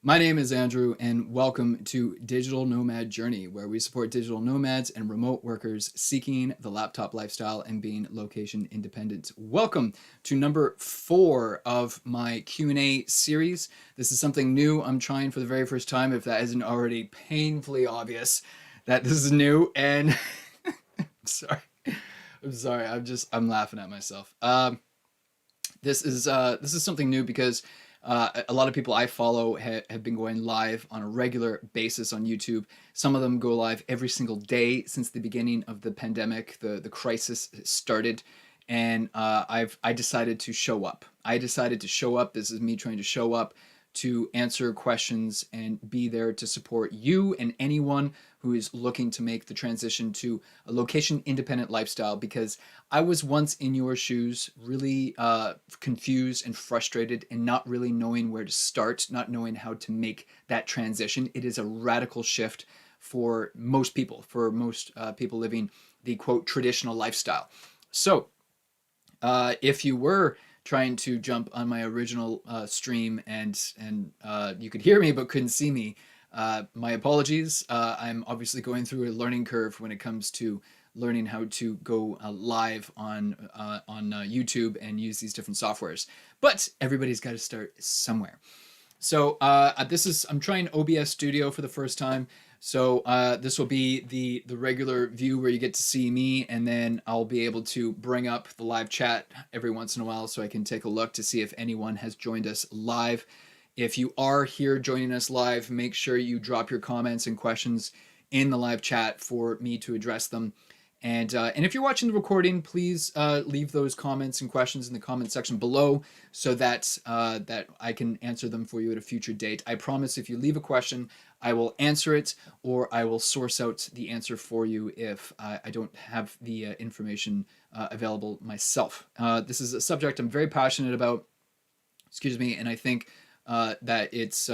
My name is Andrew, and welcome to Digital Nomad Journey, where we support digital nomads and remote workers seeking the laptop lifestyle and being location independent. Welcome to number 4 of my Q&A series. This is something new I'm trying for the very first time, if that isn't already painfully obvious that this is new. And I'm sorry. I'm laughing at myself. This is something new because a lot of people I follow have been going live on a regular basis on YouTube. Some of them go live every single day since the beginning of the pandemic. The crisis started, and I decided to show up. I decided to show up. This is me trying to show up to answer questions and be there to support you and anyone who is looking to make the transition to a location independent lifestyle, because I was once in your shoes, really confused and frustrated and not really knowing where to start, not knowing how to make that transition. It is a radical shift for most people, people living the quote traditional lifestyle. So if you were trying to jump on my original stream and you could hear me but couldn't see me, my apologies. I'm obviously going through a learning curve when it comes to learning how to go live on YouTube and use these different softwares. But everybody's got to start somewhere. So I'm trying OBS Studio for the first time. So this will be the regular view where you get to see me, and then I'll be able to bring up the live chat every once in a while so I can take a look to see if anyone has joined us live. If you are here joining us live, make sure you drop your comments and questions in the live chat for me to address them. And if you're watching the recording, please leave those comments and questions in the comment section below so that I can answer them for you at a future date. I promise if you leave a question, I will answer it, or I will source out the answer for you if I don't have the information available myself. This is a subject I'm very passionate about, excuse me, and I think that it's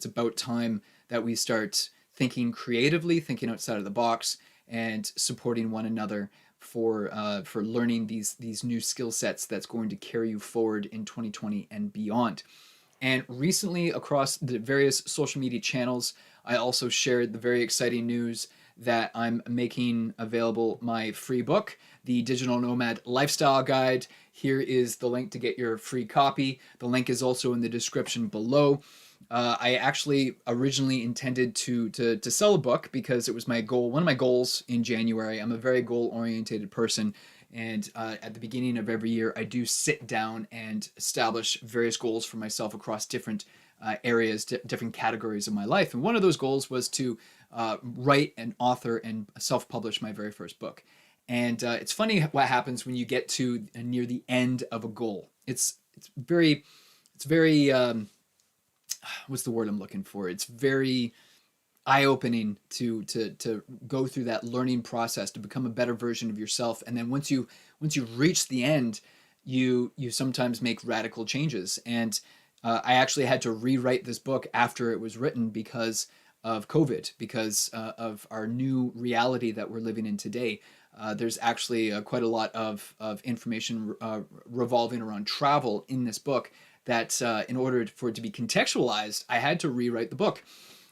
about time that we start thinking creatively, thinking outside of the box, and supporting one another for learning these new skill sets that's going to carry you forward in 2020 and beyond. And recently, across the various social media channels, I also shared the very exciting news that I'm making available my free book, the Digital Nomad Lifestyle Guide. Here is the link to get your free copy. The link is also in the description below. I actually originally intended to sell a book because it was my goal, one of my goals in January. I'm a very goal-oriented person, and at the beginning of every year, I do sit down and establish various goals for myself across different areas, different categories of my life. And one of those goals was to write and author and self-publish my very first book. And it's funny what happens when you get to near the end of a goal. It's very what's the word I'm looking for? It's very eye-opening to go through that learning process to become a better version of yourself. And then once you reach the end, you sometimes make radical changes. And I actually had to rewrite this book after it was written because of COVID, because of our new reality that we're living in today. There's actually quite a lot of information revolving around travel in this book that in order for it to be contextualized, I had to rewrite the book.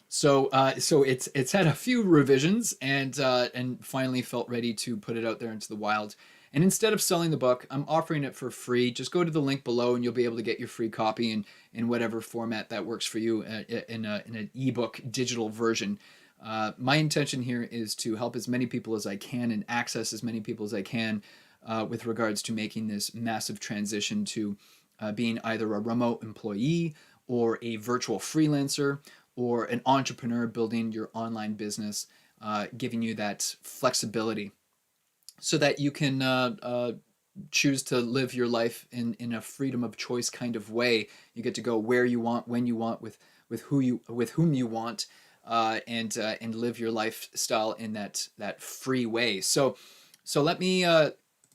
So it's had a few revisions, and finally felt ready to put it out there into the wild. And instead of selling the book, I'm offering it for free. Just go to the link below and you'll be able to get your free copy in whatever format that works for you in an ebook digital version. My intention here is to help as many people as I can and access as many people as I can with regards to making this massive transition to being either a remote employee or a virtual freelancer or an entrepreneur building your online business, giving you that flexibility so that you can choose to live your life in a freedom of choice kind of way. You get to go where you want, when you want, with whom you want, and live your lifestyle in that free way. So let me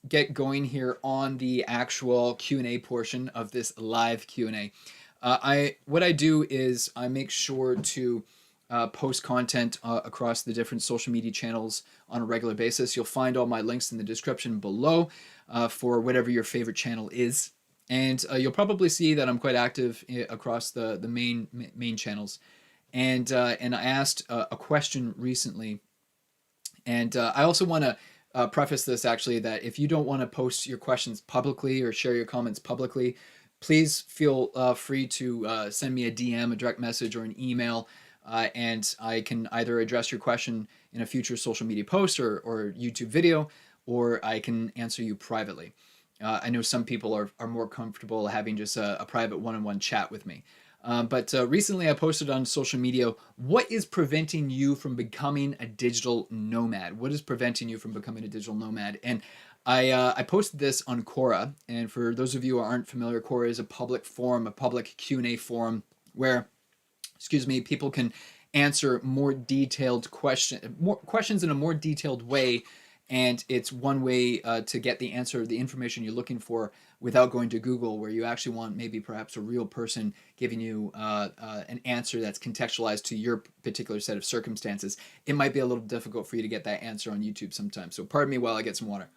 get going here on the actual Q&A portion of this live Q&A. What I do is I make sure to post content across the different social media channels on a regular basis. You'll find all my links in the description below for whatever your favorite channel is. And you'll probably see that I'm quite active across the main channels. And I asked a question recently, and I also want to preface this actually that if you don't want to post your questions publicly or share your comments publicly, please feel free to send me a DM, a direct message, or an email, and I can either address your question in a future social media post or YouTube video, or I can answer you privately. I know some people are more comfortable having just a private one-on-one chat with me. But recently I posted on social media, what is preventing you from becoming a digital nomad? What is preventing you from becoming a digital nomad? And I posted this on Quora. And for those of you who aren't familiar, Quora is a public forum, a public Q&A forum where, excuse me, people can answer more detailed questions in a more detailed way, and it's one way to get the answer, the information you're looking for, without going to Google, where you actually want maybe perhaps a real person giving you an answer that's contextualized to your particular set of circumstances. It might be a little difficult for you to get that answer on YouTube sometimes. So pardon me while I get some water.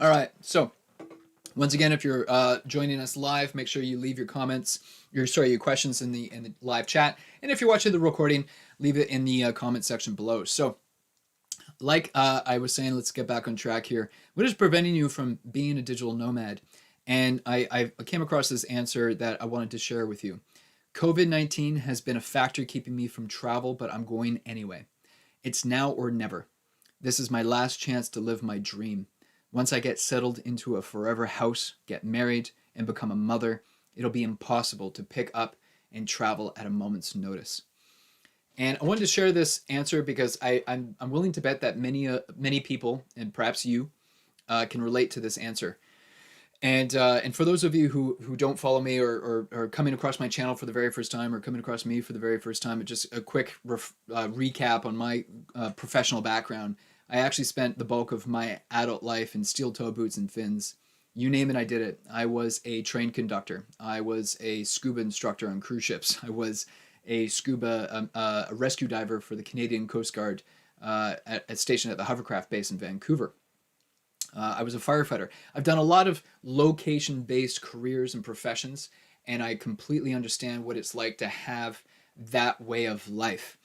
All right, so once again, if you're joining us live, make sure you leave your comments, your questions in the live chat, and if you're watching the recording, leave it in the comment section below. So, like I was saying, let's get back on track here. What is preventing you from being a digital nomad? And I came across this answer that I wanted to share with you. COVID-19 has been a factor keeping me from travel, but I'm going anyway. It's now or never. This is my last chance to live my dream. Once I get settled into a forever house, get married, and become a mother, it'll be impossible to pick up and travel at a moment's notice. And I wanted to share this answer because I'm willing to bet that many people, and perhaps you, can relate to this answer. And for those of you who don't follow me or are coming across my channel for the very first time or coming across me for the very first time, just a quick recap on my professional background. I actually spent the bulk of my adult life in steel toe boots and fins. You name it, I did it. I was a train conductor. I was a scuba instructor on cruise ships. I was a a rescue diver for the Canadian Coast Guard stationed at the Hovercraft base in Vancouver. I was a firefighter. I've done a lot of location-based careers and professions, and I completely understand what it's like to have that way of life.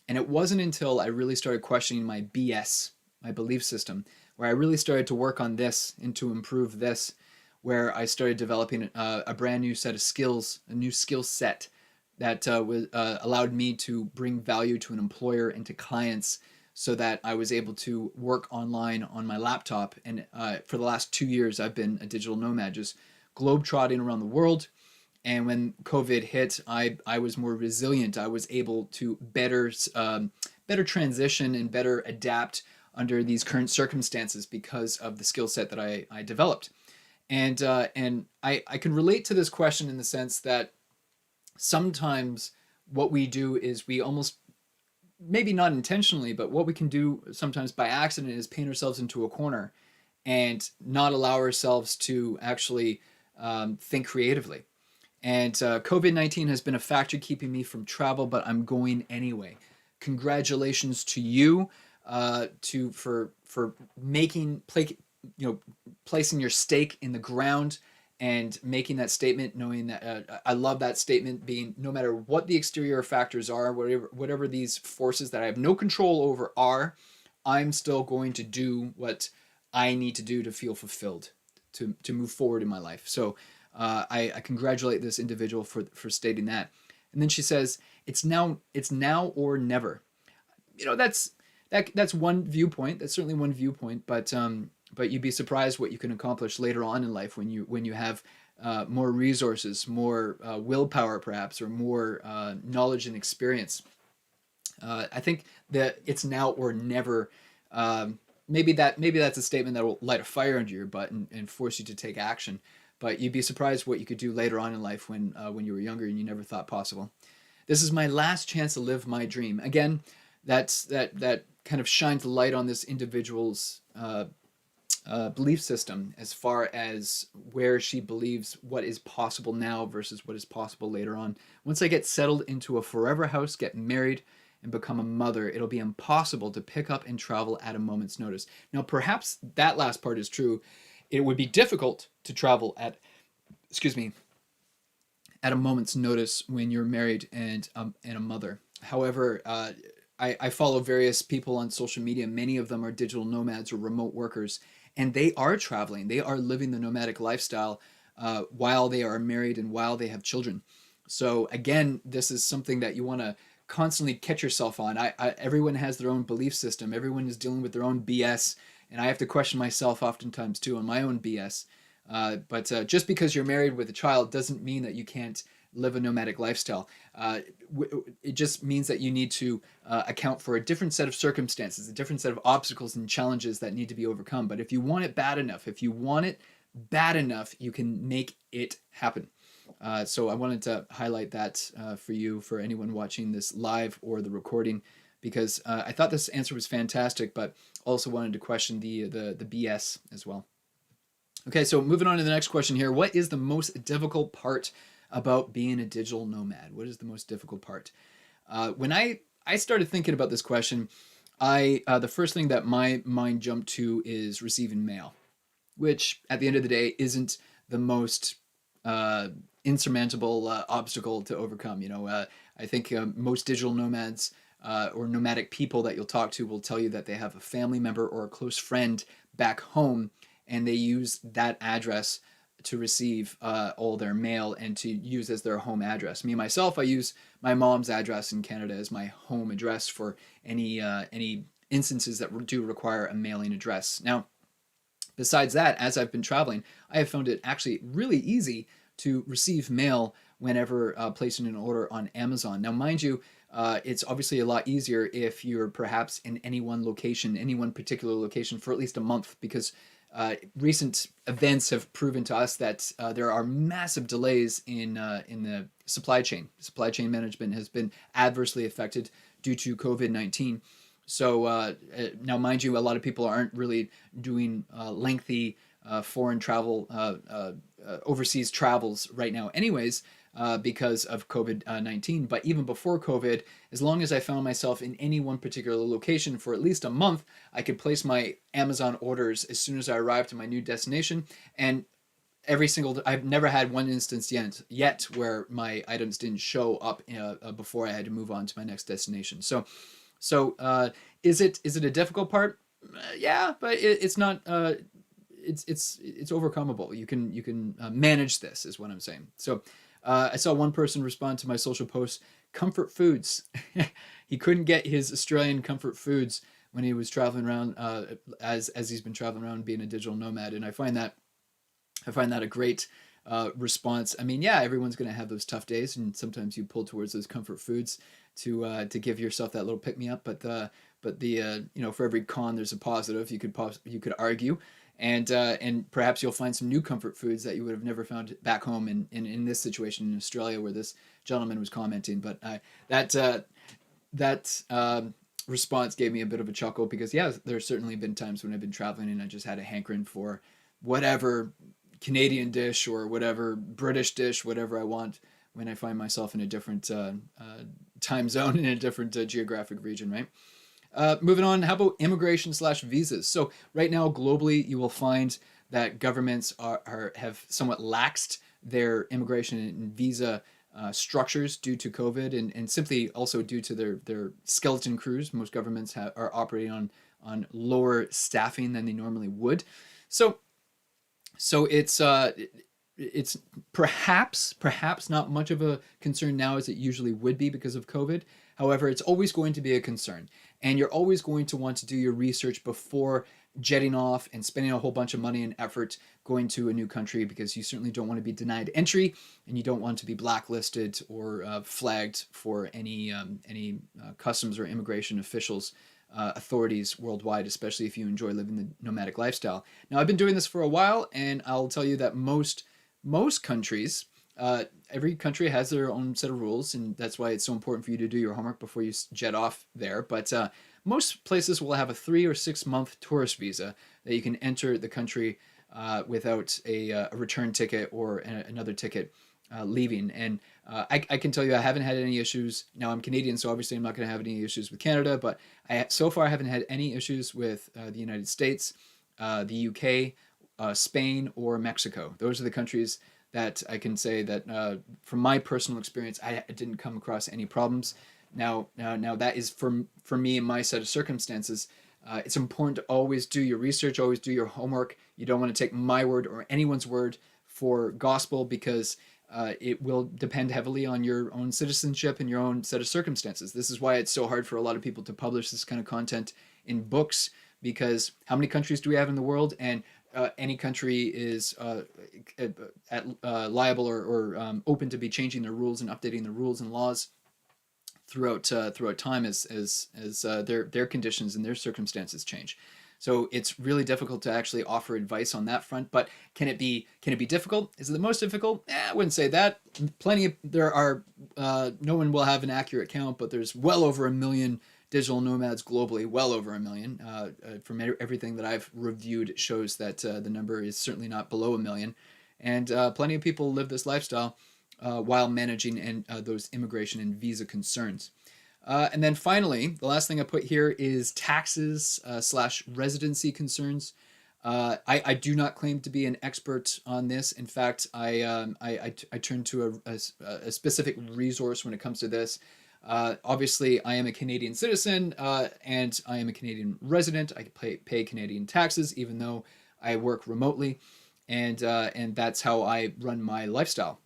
And it wasn't until I really started questioning my BS, my belief system, where I really started to work on this and to improve this, where I started developing a brand new set of skills, a new skill set that allowed me to bring value to an employer and to clients, so that I was able to work online on my laptop. And for the last 2 years, I've been a digital nomad, just globetrotting around the world. And when COVID hit, I was more resilient. I was able to better transition and better adapt under these current circumstances because of the skill set that I developed. And I can relate to this question in the sense that sometimes what we do is we almost, maybe not intentionally, but what we can do sometimes by accident is paint ourselves into a corner and not allow ourselves to actually think creatively. And COVID-19 has been a factor keeping me from travel, but I'm going anyway. Congratulations to you for placing your stake in the ground and making that statement, knowing that I love that statement being, no matter what the exterior factors are, whatever these forces that I have no control over are, I'm still going to do what I need to do to feel fulfilled, to move forward in my life. So I congratulate this individual for stating that. And then she says, it's now or never. That's one viewpoint. That's certainly one viewpoint, but you'd be surprised what you can accomplish later on in life when you have more resources, more willpower perhaps, or more knowledge and experience. I think that it's now or never. Maybe that's a statement that will light a fire under your butt and force you to take action. But you'd be surprised what you could do later on in life when you were younger and you never thought possible. This is my last chance to live my dream. Again, that kind of shines the light on this individual's belief system as far as where she believes what is possible now versus what is possible later on. Once I get settled into a forever house, get married, and become a mother, it'll be impossible to pick up and travel at a moment's notice. Now, perhaps that last part is true. it would be difficult to travel at, excuse me, at a moment's notice when you're married and a mother. However, I follow various people on social media. Many of them are digital nomads or remote workers, and they are traveling. They are living the nomadic lifestyle while they are married and while they have children. So again, this is something that you want to constantly catch yourself on. Everyone has their own belief system. Everyone is dealing with their own BS, and I have to question myself oftentimes too on my own BS. But just because you're married with a child doesn't mean that you can't live a nomadic lifestyle. It just means that you need to account for a different set of circumstances, a different set of obstacles and challenges that need to be overcome. But if you want it bad enough, if you want it bad enough, you can make it happen. So I wanted to highlight that for you, for anyone watching this live or the recording, because I thought this answer was fantastic, but also wanted to question the BS as well. Okay, so moving on to the next question here. What is the most difficult part about being a digital nomad? What is the most difficult part? When I started thinking about this question, the first thing that my mind jumped to is receiving mail, which at the end of the day isn't the most insurmountable obstacle to overcome. I think most digital nomads or nomadic people that you'll talk to will tell you that they have a family member or a close friend back home, and they use that address to receive all their mail and to use as their home address. Me myself, I use my mom's address in Canada as my home address for any instances that do require a mailing address. Now, besides that, as I've been traveling, I have found it actually really easy to receive mail whenever placing an order on Amazon. Now, mind you, it's obviously a lot easier if you're perhaps in any one location, any one particular location for at least a month, because recent events have proven to us that there are massive delays in the supply chain. Supply chain management has been adversely affected due to COVID-19. So now, mind you, a lot of people aren't really doing lengthy foreign travel, overseas travels right now anyways, because of COVID-19. But even before COVID, as long as I found myself in any one particular location for at least a month, I could place my Amazon orders as soon as I arrived to my new destination. And I've never had one instance yet where my items didn't show up before I had to move on to my next destination. So is it a difficult part? Yeah, but it's not. It's overcomable. You can manage this, is what I'm saying. So I saw one person respond to my social post: comfort foods. He couldn't get his Australian comfort foods when he was traveling around, as he's been traveling around being a digital nomad, and I find that a great response. I mean, yeah, everyone's going to have those tough days, and sometimes you pull towards those comfort foods to give yourself that little pick me up. But for every con, there's a positive. You could argue, and perhaps you'll find some new comfort foods that you would have never found back home in this situation in Australia where this gentleman was commenting. But that response gave me a bit of a chuckle, because yeah, there's certainly been times when I've been traveling and I just had a hankering for whatever Canadian dish or whatever British dish, whatever I want, when I find myself in a different time zone, in a different geographic region, right? Moving on, how about immigration/visas? So right now, globally, you will find that governments have somewhat laxed their immigration and visa structures due to COVID, and simply also due to their skeleton crews. Most governments are operating on lower staffing than they normally would. So it's perhaps not much of a concern now as it usually would be because of COVID. However, it's always going to be a concern, and you're always going to want to do your research before jetting off and spending a whole bunch of money and effort going to a new country, because you certainly don't want to be denied entry, and you don't want to be blacklisted or flagged for any customs or immigration officials. Authorities worldwide, especially if you enjoy living the nomadic lifestyle. Now, I've been doing this for a while, and I'll tell you that most countries, every country has their own set of rules, and that's why it's so important for you to do your homework before you jet off there. But most places will have a 3 or 6 month tourist visa that you can enter the country without a return ticket or another ticket leaving. And I can tell you I haven't had any issues. Now, I'm Canadian, so obviously I'm not going to have any issues with Canada, but so far I haven't had any issues with the United States, the UK, Spain or Mexico. Those are the countries that I can say that from my personal experience, I didn't come across any problems. Now that is for me in my set of circumstances. It's important to always do your research, always do your homework. You don't want to take my word or anyone's word for gospel, because it will depend heavily on your own citizenship and your own set of circumstances. This is why it's so hard for a lot of people to publish this kind of content in books, because how many countries do we have in the world? And any country is liable or open to be changing their rules and updating the rules and laws throughout time as their conditions and their circumstances change. So it's really difficult to actually offer advice on that front. But can it be difficult? Is it the most difficult? I wouldn't say that. There are no one will have an accurate count, but there's well over 1 million digital nomads globally. Well over 1 million. From everything that I've reviewed shows that the number is certainly not below 1 million, and plenty of people live this lifestyle while managing those immigration and visa concerns. And then finally, the last thing I put here is taxes / residency concerns. I do not claim to be an expert on this. In fact, I turn to a specific resource when it comes to this. Obviously, I am a Canadian citizen and I am a Canadian resident. I pay Canadian taxes even though I work remotely, and that's how I run my lifestyle.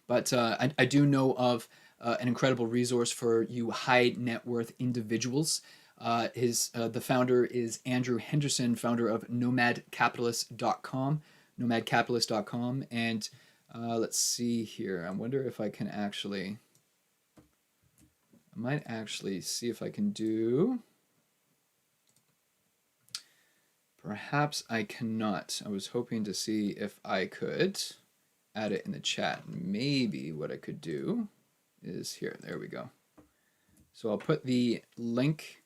But I do know of an incredible resource for you high net worth individuals. The founder is Andrew Henderson, founder of nomadcapitalist.com, nomadcapitalist.com. And let's see here. I wonder if I can actually, I might actually see if I can do, perhaps I cannot. I was hoping to see if I could add it in the chat. Maybe what I could do is here. There we go. So I'll put the link.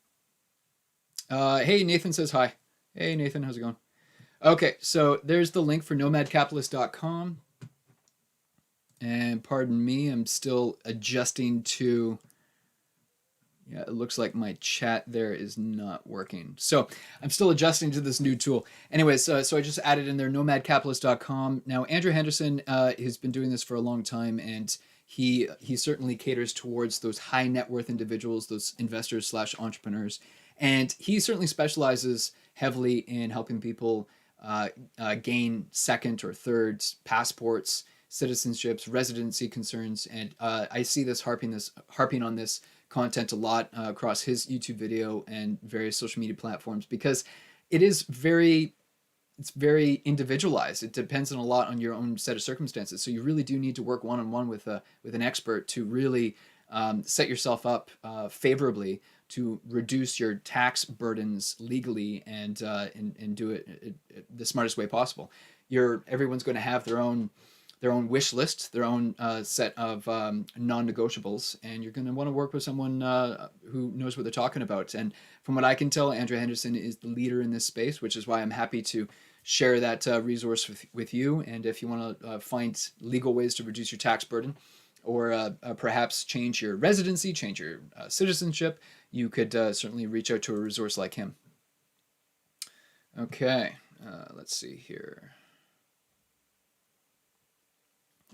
Hey, Nathan says hi. Hey, Nathan, how's it going? Okay, so there's the link for nomadcapitalist.com. And pardon me, I'm still adjusting to, yeah, it looks like my chat there is not working. So I'm still adjusting to this new tool. Anyways, so I just added in there nomadcapitalist.com. Now, Andrew Henderson has been doing this for a long time, and he certainly caters towards those high net worth individuals, those investors / entrepreneurs. And he certainly specializes heavily in helping people gain second or third passports, citizenships, residency concerns. And I see this harping on this content a lot across his YouTube video and various social media platforms, because it's very individualized. It depends on a lot on your own set of circumstances. So you really do need to work one-on-one with an expert to really set yourself up favorably to reduce your tax burdens legally and do it the smartest way possible. Everyone's going to have their own wish list, their own set of non-negotiables, and you're going to want to work with someone who knows what they're talking about. And from what I can tell, Andrew Henderson is the leader in this space, which is why I'm happy to share that resource with you. And if you want to find legal ways to reduce your tax burden, or perhaps change your residency, change your citizenship, you could certainly reach out to a resource like him. Okay, let's see here.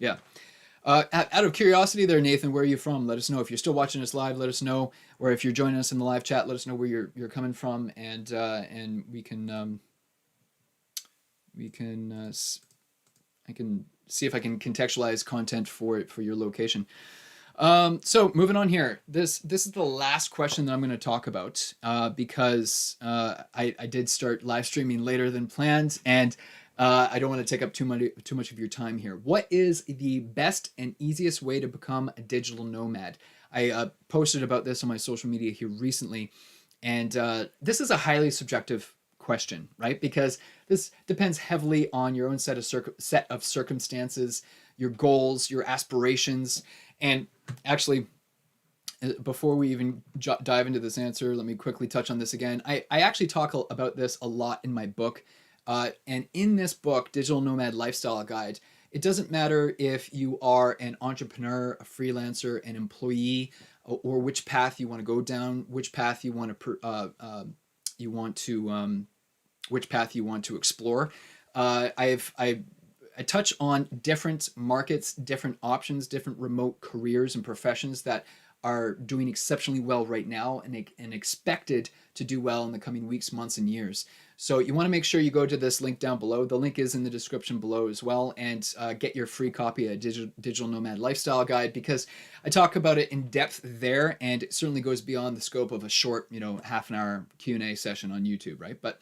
Yeah. Out of curiosity there, Nathan, where are you from? Let us know. If you're still watching us live, let us know. Or if you're joining us in the live chat, let us know where you're coming from, and I can see if I can contextualize content for your location. So moving on here, this is the last question that I'm going to talk about because I did start live streaming later than planned, and I don't want to take up too much of your time here. What is the best and easiest way to become a digital nomad? I posted about this on my social media here recently, and this is a highly subjective question, right? Because this depends heavily on your own set of circumstances, your goals, your aspirations. And actually, before we even dive into this answer, let me quickly touch on this again. I actually talk about this a lot in my book. And in this book, Digital Nomad Lifestyle Guide, it doesn't matter if you are an entrepreneur, a freelancer, an employee, or which path you want to go down, which path you want to explore. I touch on different markets, different options, different remote careers and professions that are doing exceptionally well right now and expected to do well in the coming weeks, months, and years. So you want to make sure you go to this link down below. The link is in the description below as well, and get your free copy of Digital Nomad Lifestyle Guide, because I talk about it in depth there, and it certainly goes beyond the scope of a short, half an hour Q&A session on YouTube, right? But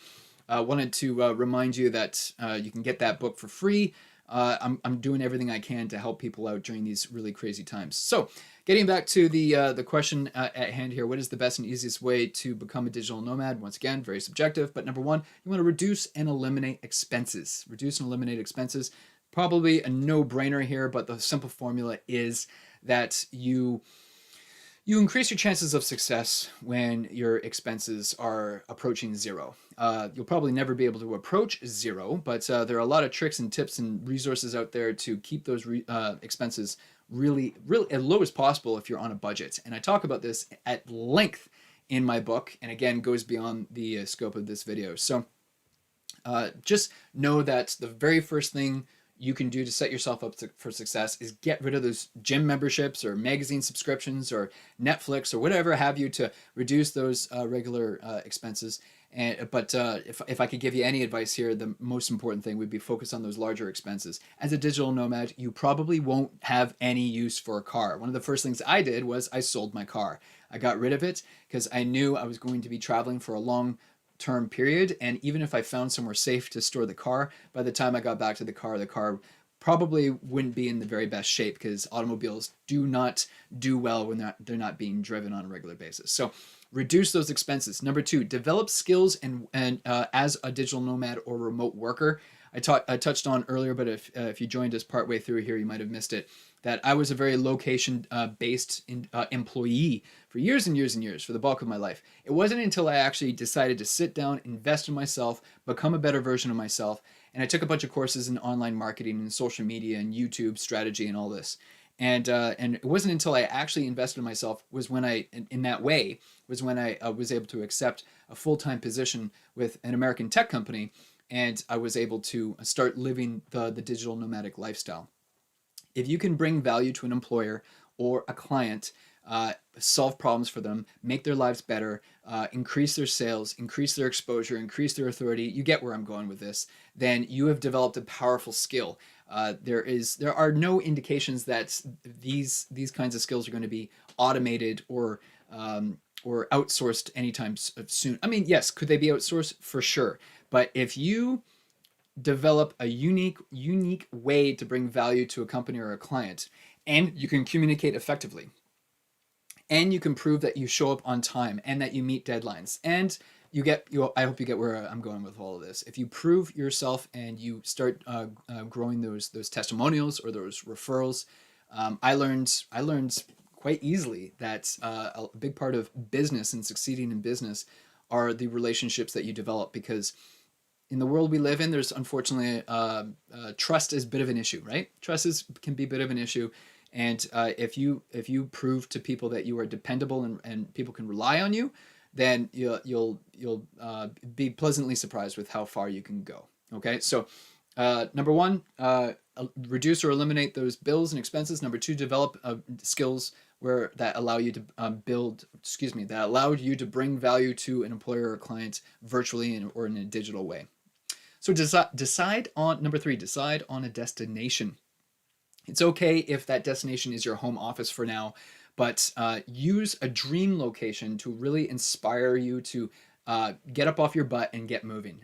wanted to remind you that you can get that book for free. I'm doing everything I can to help people out during these really crazy times. So getting back to the question at hand here, what is the best and easiest way to become a digital nomad? Once again, very subjective, but number one, you want to reduce and eliminate expenses. Reduce and eliminate expenses. Probably a no-brainer here, but the simple formula is that you increase your chances of success when your expenses are approaching zero. You'll probably never be able to approach zero, but there are a lot of tricks and tips and resources out there to keep those expenses really as low as possible if you're on a budget. And I talk about this at length in my book, and again, goes beyond the scope of this video. So just know that the very first thing you can do to set yourself up for success is get rid of those gym memberships or magazine subscriptions or Netflix or whatever have you, to reduce those regular expenses. But if I could give you any advice here, the most important thing would be focus on those larger expenses. As a digital nomad, you probably won't have any use for a car. One of the first things I did was I sold my car. I got rid of it because I knew I was going to be traveling for a long term period, and even if I found somewhere safe to store the car, by the time I got back to the car probably wouldn't be in the very best shape, because automobiles do not do well when they're not being driven on a regular basis. So reduce those expenses. Number two, develop skills and as a digital nomad or remote worker. I touched on earlier, but if you joined us partway through here, you might have missed it, that I was a very location-based employee for years and years and years, for the bulk of my life. It wasn't until I actually decided to sit down, invest in myself, become a better version of myself, and I took a bunch of courses in online marketing and social media and YouTube strategy and all this. And it wasn't until I actually invested in myself was when I was able to accept a full-time position with an American tech company, and I was able to start living the digital nomadic lifestyle. If you can bring value to an employer or a client, solve problems for them, make their lives better, increase their sales, increase their exposure, increase their authority, you get where I'm going with this, then you have developed a powerful skill. There are no indications that these kinds of skills are going to be automated or outsourced anytime soon. I mean, yes, could they be outsourced? For sure. But if you develop a unique way to bring value to a company or a client, and you can communicate effectively, and you can prove that you show up on time and that you meet deadlines, and I hope you get where I'm going with all of this. If you prove yourself and you start growing those testimonials or those referrals, I learned quite easily that a big part of business and succeeding in business are the relationships that you develop, because in the world we live in, there's unfortunately trust is a bit of an issue, right? Trust can be a bit of an issue, and if you prove to people that you are dependable and people can rely on you, then you'll be pleasantly surprised with how far you can go. Okay, so number one, reduce or eliminate those bills and expenses. Number two, develop skills that allow you to that allowed you to bring value to an employer or client virtually or in a digital way. So decide on number three, decide on a destination. It's okay if that destination is your home office for now, but use a dream location to really inspire you to get up off your butt and get moving,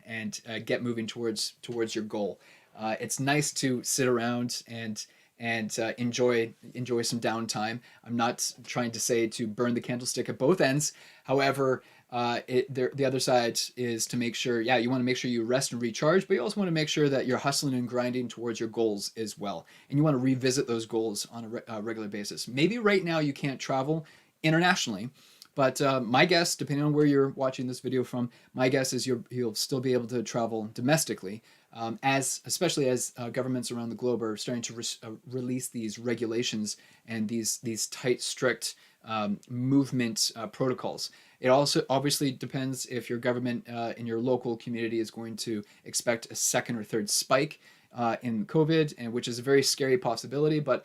towards your goal. It's nice to sit around and enjoy some downtime. I'm not trying to say to burn the candlestick at both ends. However, the other side is to make sure, you want to make sure you rest and recharge, but you also want to make sure that you're hustling and grinding towards your goals as well. And you want to revisit those goals on a regular basis. Maybe right now you can't travel internationally, but my guess, depending on where you're watching this video from, my guess is you'll still be able to travel domestically. especially as governments around the globe are starting to release these regulations and these tight, strict movement protocols. It also obviously depends if your government in your local community is going to expect a second or third spike in COVID, and which is a very scary possibility. But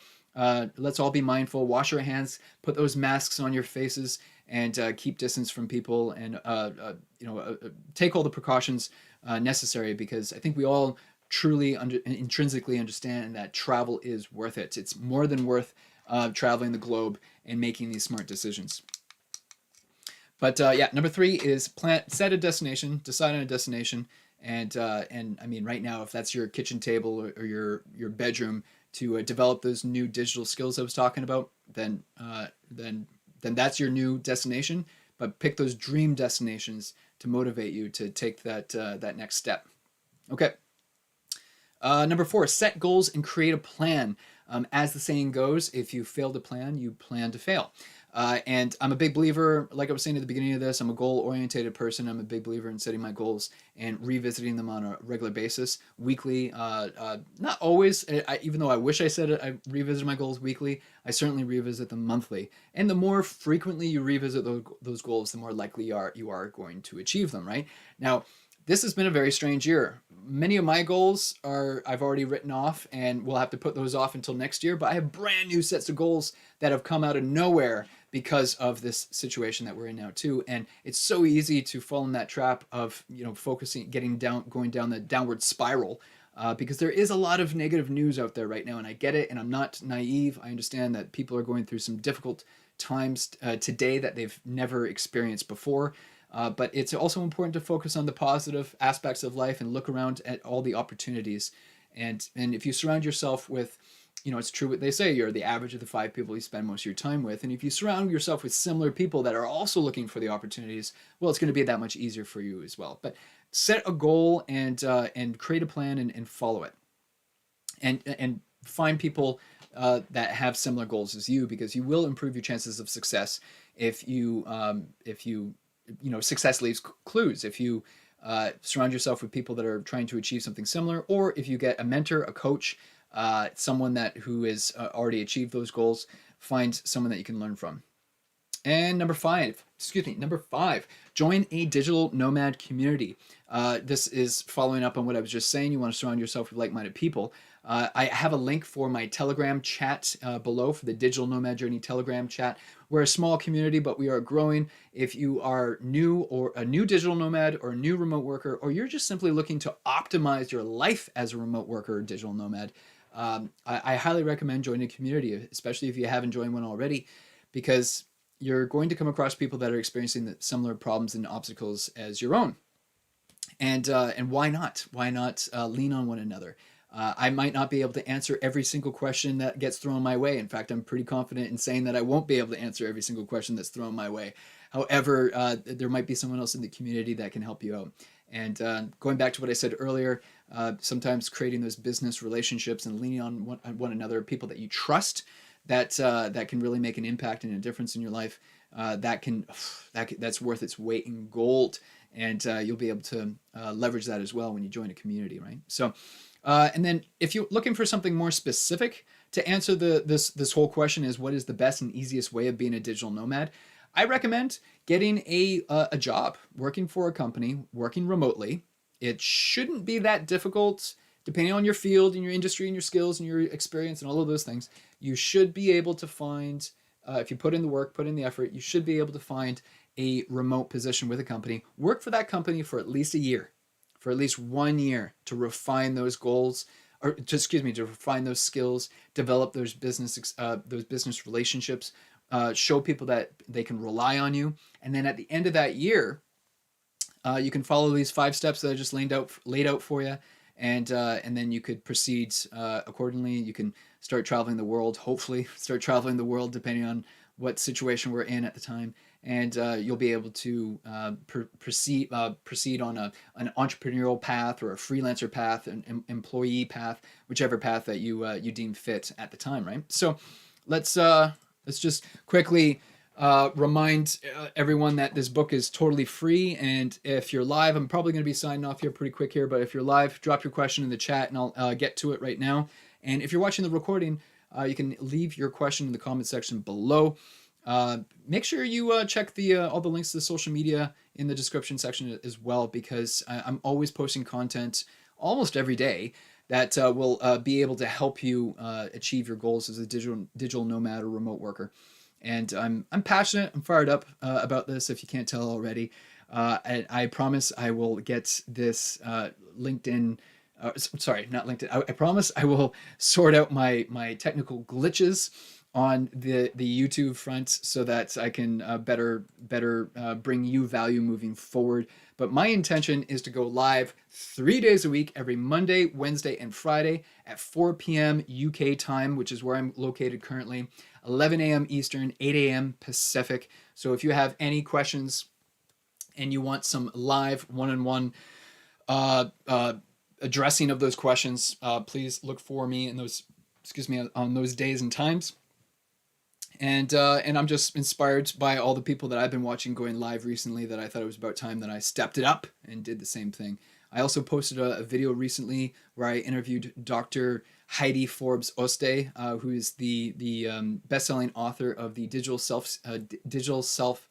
let's all be mindful, wash our hands, put those masks on your faces, and keep distance from people, and take all the precautions necessary, because I think we all truly intrinsically understand that travel is worth it. It's more than worth traveling the globe and making these smart decisions. But yeah, number 3 is set a destination, decide on a destination, and I mean, right now, if that's your kitchen table or your bedroom, to develop those new digital skills I was talking about, then that's your new destination. But pick those dream destinations to motivate you to take that next step. Okay. Number 4, set goals and create a plan. As the saying goes, if you fail to plan, you plan to fail. And I'm a big believer, like I was saying at the beginning of this, I'm a goal-oriented person. I'm a big believer in setting my goals and revisiting them on a regular basis, weekly. Not always, even though I wish I said it, I revisit my goals weekly. I certainly revisit them monthly. And the more frequently you revisit those goals, the more likely you are going to achieve them, right? Now, this has been a very strange year. Many of my goals I've already written off, and we'll have to put those off until next year. But I have brand new sets of goals that have come out of nowhere because of this situation that we're in now too. And it's so easy to fall in that trap of focusing, going down the downward spiral, because there is a lot of negative news out there right now, and I get it, and I'm not naive. I understand that people are going through some difficult times today that they've never experienced before. But it's also important to focus on the positive aspects of life and look around at all the opportunities. And if you surround yourself with, it's true what they say, you're the average of the 5 people you spend most of your time with. And if you surround yourself with similar people that are also looking for the opportunities, well, it's going to be that much easier for you as well. But set a goal and create a plan and follow it. And find people that have similar goals as you, because you will improve your chances of success if you success leaves clues. If you surround yourself with people that are trying to achieve something similar, or if you get a mentor, a coach, someone who has already achieved those goals, find someone that you can learn from. And number 5, join a digital nomad community. This is following up on what I was just saying. You want to surround yourself with like-minded people. I have a link for my Telegram chat below, for the Digital Nomad Journey Telegram chat. We're a small community, but we are growing. If you are new, or a new digital nomad, or a new remote worker, or you're just simply looking to optimize your life as a remote worker or digital nomad, I highly recommend joining a community, especially if you haven't joined one already, because you're going to come across people that are experiencing similar problems and obstacles as your own. And why not? Why not lean on one another? I might not be able to answer every single question that gets thrown my way. In fact, I'm pretty confident in saying that I won't be able to answer every single question that's thrown my way. However, there might be someone else in the community that can help you out. And going back to what I said earlier, sometimes creating those business relationships and leaning on one another, people that you trust, that can really make an impact and a difference in your life, that's worth its weight in gold. And you'll be able to leverage that as well when you join a community, right? So, and then if you're looking for something more specific to answer this whole question, is what is the best and easiest way of being a digital nomad? I recommend getting a job, working for a company, working remotely. It shouldn't be that difficult, depending on your field and your industry and your skills and your experience and all of those things. You should be able to find, if you put in the work, put in the effort, you should be able to find a remote position with a company. Work for that company for at least a year, for at least 1 year, to refine those goals, or to refine those skills, develop those business relationships, show people that they can rely on you. And then at the end of that year, you can follow these 5 steps that I just laid out for you. And then you could proceed accordingly. You can start traveling the world, hopefully start traveling the world, depending on what situation we're in at the time. And you'll be able to proceed on an entrepreneurial path, or a freelancer path, an employee path, whichever path that you deem fit at the time, right? So let's just quickly Remind everyone that this book is totally free. And if you're live, I'm probably going to be signing off here pretty quick here. But if you're live, drop your question in the chat and I'll get to it right now. And if you're watching the recording, you can leave your question in the comment section below. Make sure you check the all the links to the social media in the description section as well, because I'm always posting content almost every day that will be able to help you achieve your goals as a digital nomad or remote worker. And I'm passionate. I'm fired up about this. If you can't tell already, I promise I will get this LinkedIn. Sorry, not LinkedIn. I promise I will sort out my technical glitches on the YouTube front so that I can better bring you value moving forward. But my intention is to go live 3 days a week, every Monday, Wednesday, and Friday at 4 p.m. UK time, which is where I'm located currently, 11 a.m. Eastern, 8 a.m. Pacific. So if you have any questions and you want some live one-on-one addressing of those questions, please look for me in those, on those days and times. And I'm just inspired by all the people that I've been watching going live recently that I thought it was about time that I stepped it up and did the same thing. I also posted a video recently where I interviewed Dr. Heidi Forbes Oste, who is the best-selling author of the Digital Self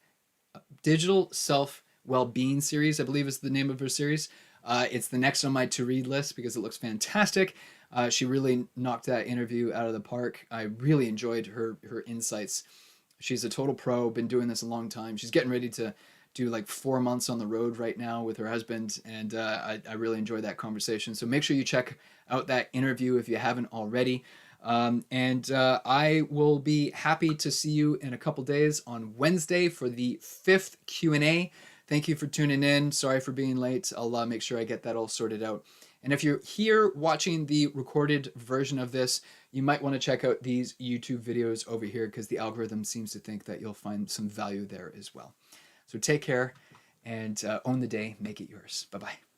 Well-Being series, I believe is the name of her series. It's the next on my to-read list because it looks fantastic. She really knocked that interview out of the park. I really enjoyed her insights. She's a total pro, been doing this a long time. She's getting ready to do like 4 months on the road right now with her husband, and I really enjoyed that conversation. So make sure you check out that interview if you haven't already. I will be happy to see you in a couple days on Wednesday for the 5th Q&A. Thank you for tuning in. Sorry for being late. I'll make sure I get that all sorted out. And if you're here watching the recorded version of this, you might want to check out these YouTube videos over here because the algorithm seems to think that you'll find some value there as well. So take care and own the day. Make it yours. Bye-bye.